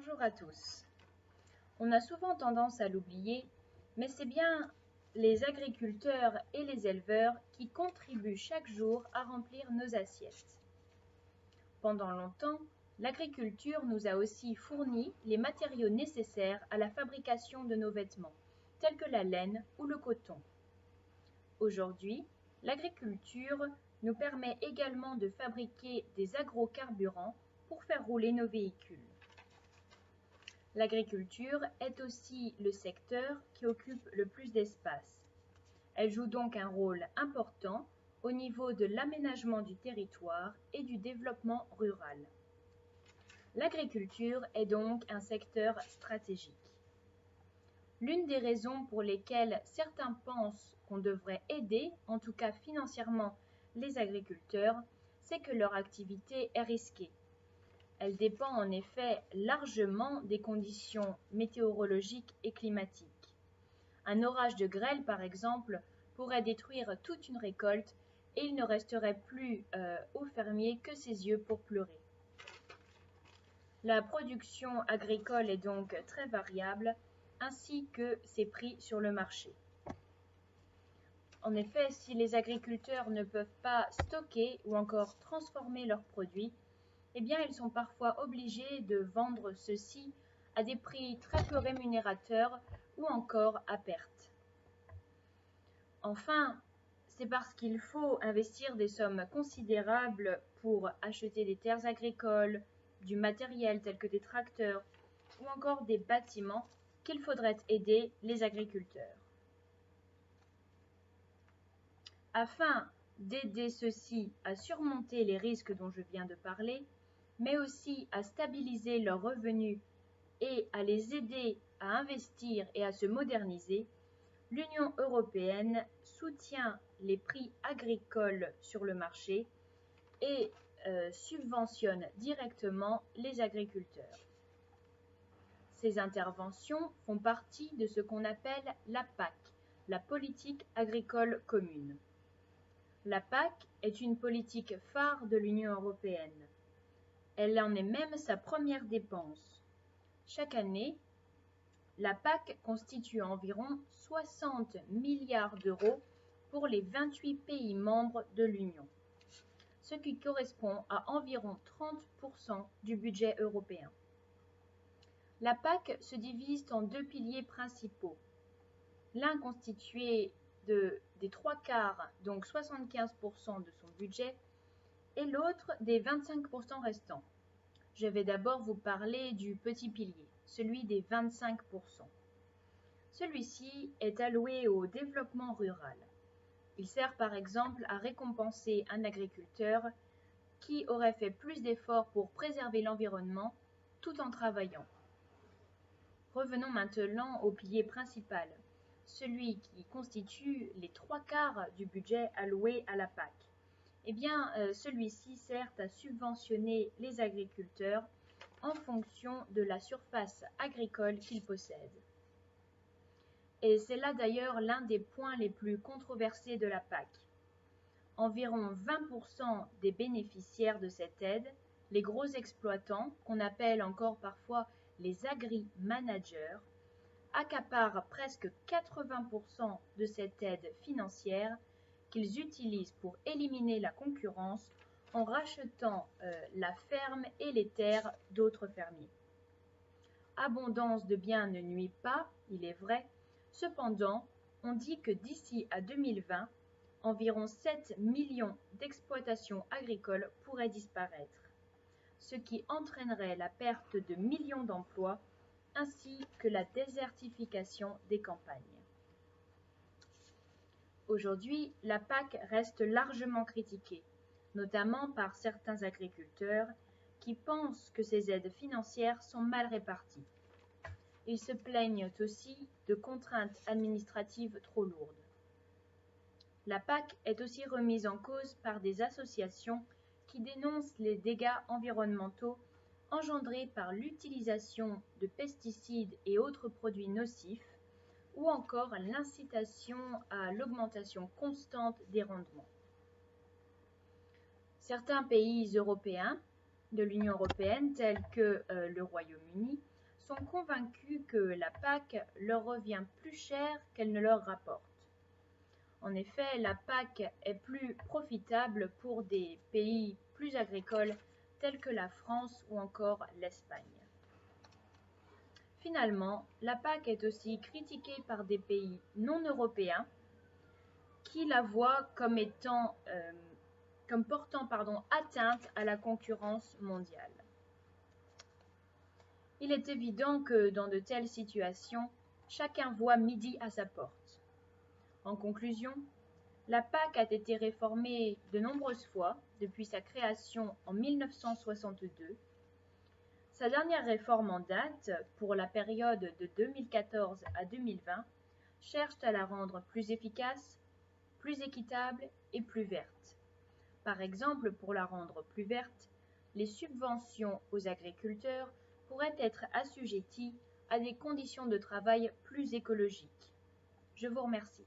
Bonjour à tous. On a souvent tendance à l'oublier, mais c'est bien les agriculteurs et les éleveurs qui contribuent chaque jour à remplir nos assiettes. Pendant longtemps, l'agriculture nous a aussi fourni les matériaux nécessaires à la fabrication de nos vêtements, tels que la laine ou le coton. Aujourd'hui, l'agriculture nous permet également de fabriquer des agrocarburants pour faire rouler nos véhicules. L'agriculture est aussi le secteur qui occupe le plus d'espace. Elle joue donc un rôle important au niveau de l'aménagement du territoire et du développement rural. L'agriculture est donc un secteur stratégique. L'une des raisons pour lesquelles certains pensent qu'on devrait aider, en tout cas financièrement, les agriculteurs, c'est que leur activité est risquée. Elle dépend en effet largement des conditions météorologiques et climatiques. Un orage de grêle, par exemple, pourrait détruire toute une récolte et il ne resterait plus au fermier que ses yeux pour pleurer. La production agricole est donc très variable, ainsi que ses prix sur le marché. En effet, si les agriculteurs ne peuvent pas stocker ou encore transformer leurs produits, eh bien, ils sont parfois obligés de vendre ceux-ci à des prix très peu rémunérateurs ou encore à perte. Enfin, c'est parce qu'il faut investir des sommes considérables pour acheter des terres agricoles, du matériel tel que des tracteurs ou encore des bâtiments qu'il faudrait aider les agriculteurs. Afin d'aider ceux-ci à surmonter les risques dont je viens de parler, mais aussi à stabiliser leurs revenus et à les aider à investir et à se moderniser, l'Union européenne soutient les prix agricoles sur le marché et subventionne directement les agriculteurs. Ces interventions font partie de ce qu'on appelle la PAC, la politique agricole commune. La PAC est une politique phare de l'Union européenne. Elle en est même sa première dépense. Chaque année, la PAC constitue environ 60 milliards d'euros pour les 28 pays membres de l'Union, ce qui correspond à environ 30% du budget européen. La PAC se divise en deux piliers principaux. L'un constitué des trois quarts, donc 75% de son budget, et l'autre des 25% restants. Je vais d'abord vous parler du petit pilier, celui des 25%. Celui-ci est alloué au développement rural. Il sert par exemple à récompenser un agriculteur qui aurait fait plus d'efforts pour préserver l'environnement tout en travaillant. Revenons maintenant au pilier principal, celui qui constitue les trois quarts du budget alloué à la PAC. Eh bien, celui-ci sert à subventionner les agriculteurs en fonction de la surface agricole qu'ils possèdent. Et c'est là d'ailleurs l'un des points les plus controversés de la PAC. Environ 20% des bénéficiaires de cette aide, les gros exploitants, qu'on appelle encore parfois les agri-managers, accaparent presque 80% de cette aide financière qu'ils utilisent pour éliminer la concurrence en rachetant la ferme et les terres d'autres fermiers. Abondance de biens ne nuit pas, il est vrai, cependant, on dit que d'ici à 2020, environ 7 millions d'exploitations agricoles pourraient disparaître, ce qui entraînerait la perte de millions d'emplois ainsi que la désertification des campagnes. Aujourd'hui, la PAC reste largement critiquée, notamment par certains agriculteurs qui pensent que ces aides financières sont mal réparties. Ils se plaignent aussi de contraintes administratives trop lourdes. La PAC est aussi remise en cause par des associations qui dénoncent les dégâts environnementaux engendrés par l'utilisation de pesticides et autres produits nocifs, ou encore l'incitation à l'augmentation constante des rendements. Certains pays européens de l'Union européenne, tels que le Royaume-Uni, sont convaincus que la PAC leur revient plus cher qu'elle ne leur rapporte. En effet, la PAC est plus profitable pour des pays plus agricoles tels que la France ou encore l'Espagne. Finalement, la PAC est aussi critiquée par des pays non européens qui la voient comme portant atteinte à la concurrence mondiale. Il est évident que dans de telles situations, chacun voit midi à sa porte. En conclusion, la PAC a été réformée de nombreuses fois depuis sa création en 1962. Sa dernière réforme en date, pour la période de 2014 à 2020, cherche à la rendre plus efficace, plus équitable et plus verte. Par exemple, pour la rendre plus verte, les subventions aux agriculteurs pourraient être assujetties à des conditions de travail plus écologiques. Je vous remercie.